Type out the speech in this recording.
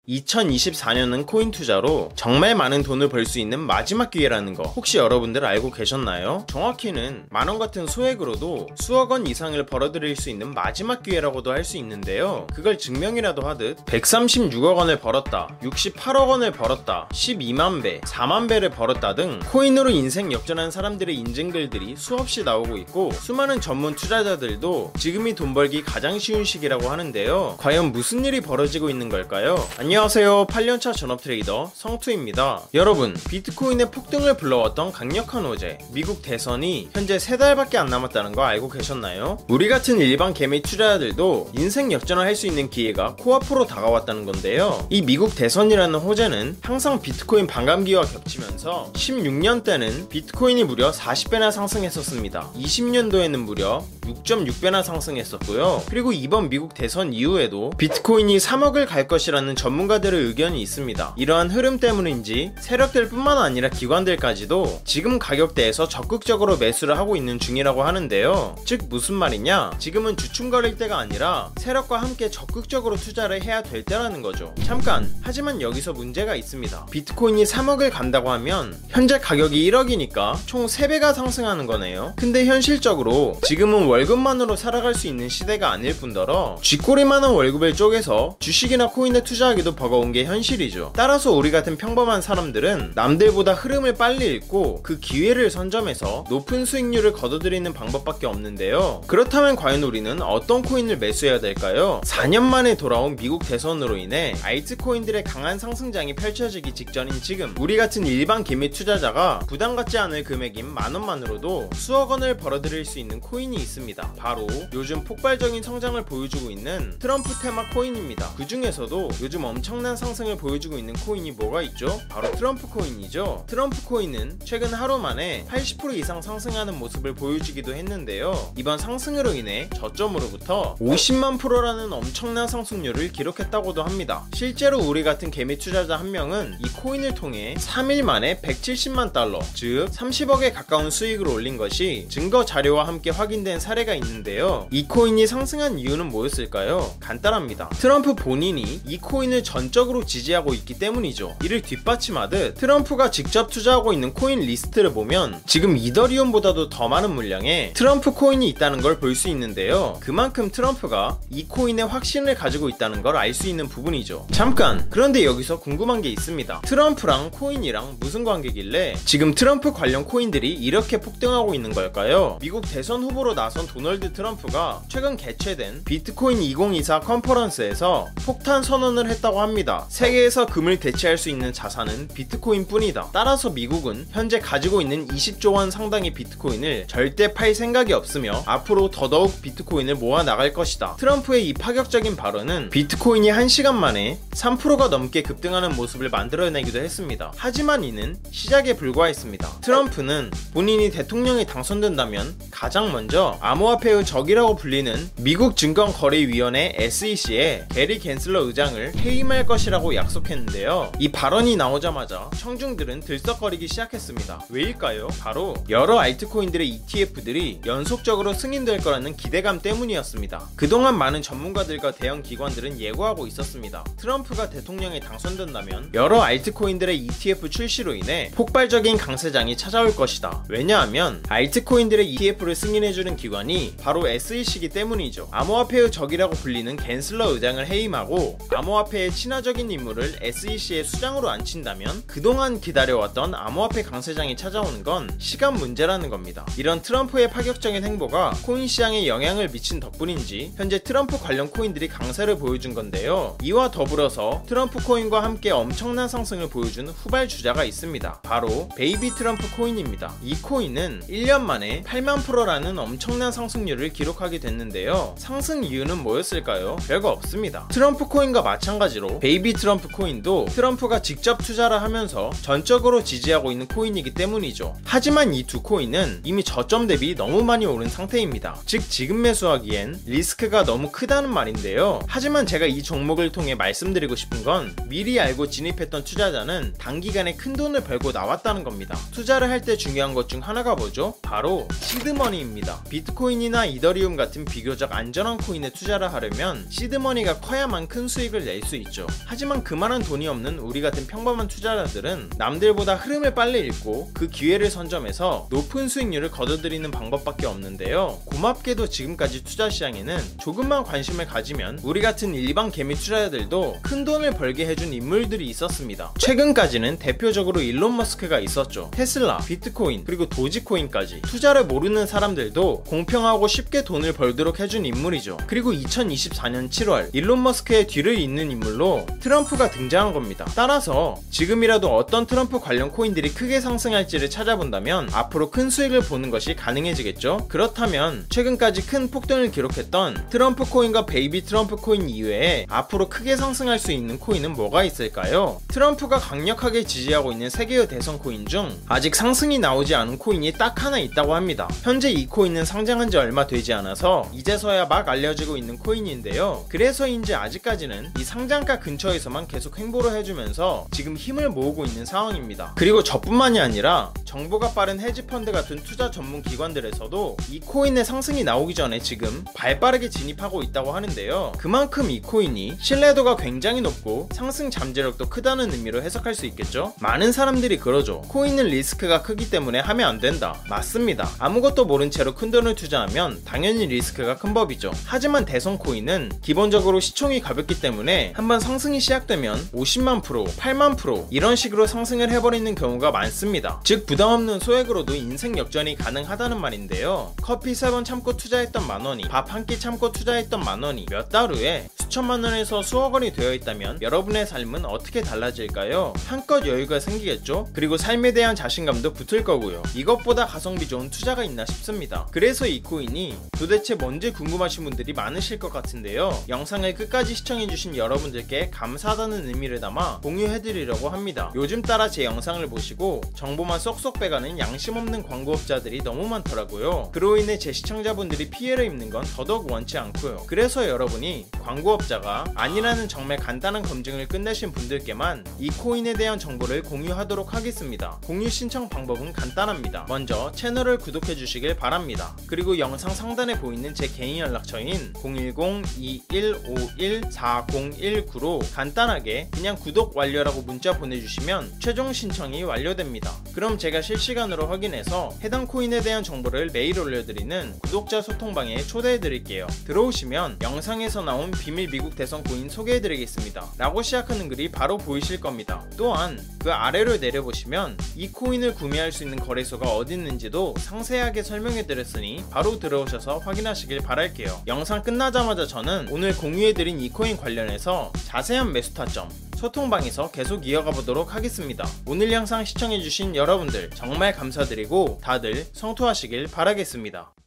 2024년은 코인 투자로 정말 많은 돈을 벌 수 있는 마지막 기회라는 거 혹시 여러분들 알고 계셨나요? 정확히는 만원 같은 소액으로도 수억 원 이상을 벌어들일 수 있는 마지막 기회라고도 할 수 있는데요. 그걸 증명이라도 하듯 136억 원을 벌었다, 68억 원을 벌었다, 12만 배, 4만 배를 벌었다 등 코인으로 인생 역전한 사람들의 인증글들이 수없이 나오고 있고, 수많은 전문 투자자들도 지금이 돈 벌기 가장 쉬운 시기라고 하는데요. 과연 무슨 일이 벌어지고 있는 걸까요? 안녕하세요, 8년차 전업 트레이더 성투입니다. 여러분, 비트코인의 폭등을 불러왔던 강력한 호재 미국 대선이 현재 3달밖에 안 남았다는 거 알고 계셨나요? 우리 같은 일반 개미 투자자들도 인생 역전을 할 수 있는 기회가 코앞으로 다가왔다는 건데요. 이 미국 대선이라는 호재는 항상 비트코인 반감기와 겹치면서 16년 때는 비트코인이 무려 40배나 상승했었습니다. 20년도에는 무려 6.6배나 상승했었고요. 그리고 이번 미국 대선 이후에도 비트코인이 3억을 갈 것이라는 전문가들의 의견이 있습니다. 이러한 흐름 때문인지 세력들 뿐만 아니라 기관들까지도 지금 가격대에서 적극적으로 매수를 하고 있는 중이라고 하는데요. 즉 무슨 말이냐, 지금은 주춤거릴 때가 아니라 세력과 함께 적극적으로 투자를 해야 될 때라는 거죠. 잠깐, 하지만 여기서 문제가 있습니다. 비트코인이 3억을 간다고 하면 현재 가격이 1억이니까 총 3배가 상승하는 거네요. 근데 현실적으로 지금은 월급만으로 살아갈 수 있는 시대가 아닐 뿐더러 쥐꼬리만한 월급을 쪼개서 주식이나 코인에 투자하기도 버거운 게 현실이죠. 따라서 우리 같은 평범한 사람들은 남들보다 흐름을 빨리 읽고 그 기회를 선점해서 높은 수익률을 거둬들이는 방법밖에 없는데요. 그렇다면 과연 우리는 어떤 코인을 매수해야 될까요? 4년 만에 돌아온 미국 대선으로 인해 알트코인들의 강한 상승장이 펼쳐지기 직전인 지금, 우리 같은 일반 개미 투자자가 부담 갖지 않을 금액인 만원만으로도 수억 원을 벌어들일 수 있는 코인이 있습니다. 바로 요즘 폭발적인 성장을 보여주고 있는 트럼프 테마 코인입니다. 그 중에서도 요즘 엄청난 상승을 보여주고 있는 코인이 뭐가 있죠? 바로 트럼프 코인이죠. 트럼프 코인은 최근 하루 만에 80% 이상 상승하는 모습을 보여주기도 했는데요. 이번 상승으로 인해 저점으로부터 50만 프로라는 엄청난 상승률을 기록했다고도 합니다. 실제로 우리 같은 개미 투자자 한 명은 이 코인을 통해 3일 만에 170만 달러, 즉 30억에 가까운 수익을 올린 것이 증거 자료와 함께 확인된 사례가 있는데요. 이 코인이 상승한 이유는 뭐였을까요? 간단합니다. 트럼프 본인이 이 코인을 전적으로 지지하고 있기 때문이죠. 이를 뒷받침하듯 트럼프가 직접 투자하고 있는 코인 리스트를 보면 지금 이더리움보다도 더 많은 물량의 트럼프 코인이 있다는 걸 볼 수 있는데요. 그만큼 트럼프가 이 코인에 확신을 가지고 있다는 걸 알 수 있는 부분이죠. 잠깐, 그런데 여기서 궁금한 게 있습니다. 트럼프랑 코인이랑 무슨 관계길래 지금 트럼프 관련 코인들이 이렇게 폭등하고 있는 걸까요? 미국 대선 후보로 나선 도널드 트럼프가 최근 개최된 비트코인 2024 컨퍼런스에서 폭탄 선언을 했다고 합니다. 세계에서 금을 대체할 수 있는 자산은 비트코인 뿐이다. 따라서 미국은 현재 가지고 있는 20조 원 상당의 비트코인을 절대 팔 생각이 없으며 앞으로 더더욱 비트코인을 모아 나갈 것이다. 트럼프의 이 파격적인 발언은 비트코인이 1시간 만에 3%가 넘게 급등하는 모습을 만들어내기도 했습니다. 하지만 이는 시작에 불과했습니다. 트럼프는 본인이 대통령에 당선된다면 가장 먼저 암호화폐의 적이라고 불리는 미국 증권거래위원회 SEC에 게리 갠슬러 의장을 해임할 것이라고 약속했는데요. 이 발언이 나오자마자 청중들은 들썩거리기 시작했습니다. 왜일까요? 바로 여러 알트코인들의 ETF들이 연속적으로 승인될 거라는 기대감 때문이었습니다. 그동안 많은 전문가들과 대형 기관들은 예고하고 있었습니다. 트럼프가 대통령에 당선된다면 여러 알트코인들의 ETF 출시로 인해 폭발적인 강세장이 찾아올 것이다. 왜냐하면 알트코인들의 ETF를 승인해주는 기관이 바로 SEC이기 때문이죠. 암호화폐의 적이라고 불리는 갠슬러 의장을 해임하고 암호화폐의 친화적인 인물을 SEC의 수장으로 앉힌다면 그동안 기다려왔던 암호화폐 강세장이 찾아오는 건 시간 문제라는 겁니다. 이런 트럼프의 파격적인 행보가 코인 시장에 영향을 미친 덕분인지 현재 트럼프 관련 코인들이 강세를 보여준 건데요. 이와 더불어서 트럼프 코인과 함께 엄청난 상승을 보여준 후발 주자가 있습니다. 바로 베이비 트럼프 코인입니다. 이 코인은 1년 만에 8만 프로라는 엄청난 상승률을 기록하게 됐는데요. 상승 이유는 뭐였을까요? 별거 없습니다. 트럼프 코인과 마찬가지로 베이비 트럼프 코인도 트럼프가 직접 투자를 하면서 전적으로 지지하고 있는 코인이기 때문이죠. 하지만 이 두 코인은 이미 저점 대비 너무 많이 오른 상태입니다. 즉 지금 매수하기엔 리스크가 너무 크다는 말인데요. 하지만 제가 이 종목을 통해 말씀드리고 싶은 건 미리 알고 진입했던 투자자는 단기간에 큰 돈을 벌고 나왔다는 겁니다. 투자를 할 때 중요한 것 중 하나가 뭐죠? 바로 시드머니입니다. 비트코인 비트코인이나 이더리움 같은 비교적 안전한 코인에 투자를 하려면 시드머니가 커야만 큰 수익을 낼 수 있죠. 하지만 그만한 돈이 없는 우리 같은 평범한 투자자들은 남들보다 흐름을 빨리 읽고 그 기회를 선점해서 높은 수익률을 거둬들이는 방법밖에 없는데요. 고맙게도 지금까지 투자 시장에는 조금만 관심을 가지면 우리 같은 일반 개미 투자자들도 큰 돈을 벌게 해준 인물들이 있었습니다. 최근까지는 대표적으로 일론 머스크가 있었죠. 테슬라, 비트코인, 그리고 도지코인까지 투자를 모르는 사람들도 공평하고 쉽게 돈을 벌도록 해준 인물이죠. 그리고 2024년 7월 일론 머스크의 뒤를 잇는 인물로 트럼프가 등장한 겁니다. 따라서 지금이라도 어떤 트럼프 관련 코인들이 크게 상승할지를 찾아본다면 앞으로 큰 수익을 보는 것이 가능해지겠죠. 그렇다면 최근까지 큰 폭등을 기록했던 트럼프 코인과 베이비 트럼프 코인 이외에 앞으로 크게 상승할 수 있는 코인은 뭐가 있을까요? 트럼프가 강력하게 지지하고 있는 세계의 대선 코인 중 아직 상승이 나오지 않은 코인이 딱 하나 있다고 합니다. 현재 이 코인은 상장한 지 얼마 되지 않아서 이제서야 막 알려지고 있는 코인인데요. 그래서인지 아직까지는 이 상장가 근처에서만 계속 횡보를 해주면서 지금 힘을 모으고 있는 상황입니다. 그리고 저뿐만이 아니라 정보가 빠른 헤지펀드 같은 투자 전문 기관들에서도 이 코인의 상승이 나오기 전에 지금 발빠르게 진입하고 있다고 하는데요. 그만큼 이 코인이 신뢰도가 굉장히 높고 상승 잠재력도 크다는 의미로 해석할 수 있겠죠. 많은 사람들이 그러죠. 코인은 리스크가 크기 때문에 하면 안 된다. 맞습니다. 아무것도 모른 채로 큰 돈을 투자하면 당연히 리스크가 큰 법이죠. 하지만 대선 코인은 기본적으로 시총이 가볍기 때문에 한번 상승이 시작되면 50만 프로, 8만 프로 이런 식으로 상승을 해버리는 경우가 많습니다. 즉 부담없는 소액으로도 인생 역전이 가능하다는 말인데요. 커피 3번 참고 투자했던 만원이 밥 한 끼 참고 투자했던 만원이 몇 달 후에 수천만원에서 수억원이 되어 있다면 여러분의 삶은 어떻게 달라질까요? 한껏 여유가 생기겠죠? 그리고 삶에 대한 자신감도 붙을 거고요. 이것보다 가성비 좋은 투자가 있나 싶습니다. 그래서 이 코인이 도대체 뭔지 궁금하신 분들이 많으실 것 같은데요. 영상을 끝까지 시청해주신 여러분들께 감사하다는 의미를 담아 공유해드리려고 합니다. 요즘 따라 제 영상을 보시고 정보만 쏙쏙 빼가는 양심 없는 광고업자들이 너무 많더라고요. 그로 인해 제 시청자분들이 피해를 입는 건 더더욱 원치 않고요. 그래서 여러분이 광고업자가 아니라는 정말 간단한 검증을 끝내신 분들께만 이 코인에 대한 정보를 공유하도록 하겠습니다. 공유 신청 방법은 간단합니다. 먼저 채널을 구독해 주시길 바랍니다. 그리고 영상 상단에 보이는 제 개인 연락처인 010-2151-4019로 간단하게 그냥 구독 완료라고 문자 보내주시면 최종 신청이 완료됩니다. 그럼 제가 실시간으로 확인해서 해당 코인에 대한 정보를 매일 올려드리는 구독자 소통방에 초대해드릴게요. 들어오시면 영상에서 나온 비밀 미국 대선 코인 소개해드리겠습니다 라고 시작하는 글이 바로 보이실 겁니다. 또한 그 아래로 내려보시면 이 코인을 구매할 수 있는 거래소가 어디 있는지도 상세하게 설명해드렸으니 바로 들어오셔서 확인하시길 바랄게요. 영상 끝나자마자 저는 오늘 공유해드린 이 코인 관련해서 자세한 매수 타점 소통방에서 계속 이어가 보도록 하겠습니다. 오늘 영상 시청해주신 여러분들 정말 감사드리고 다들 성투하시길 바라겠습니다.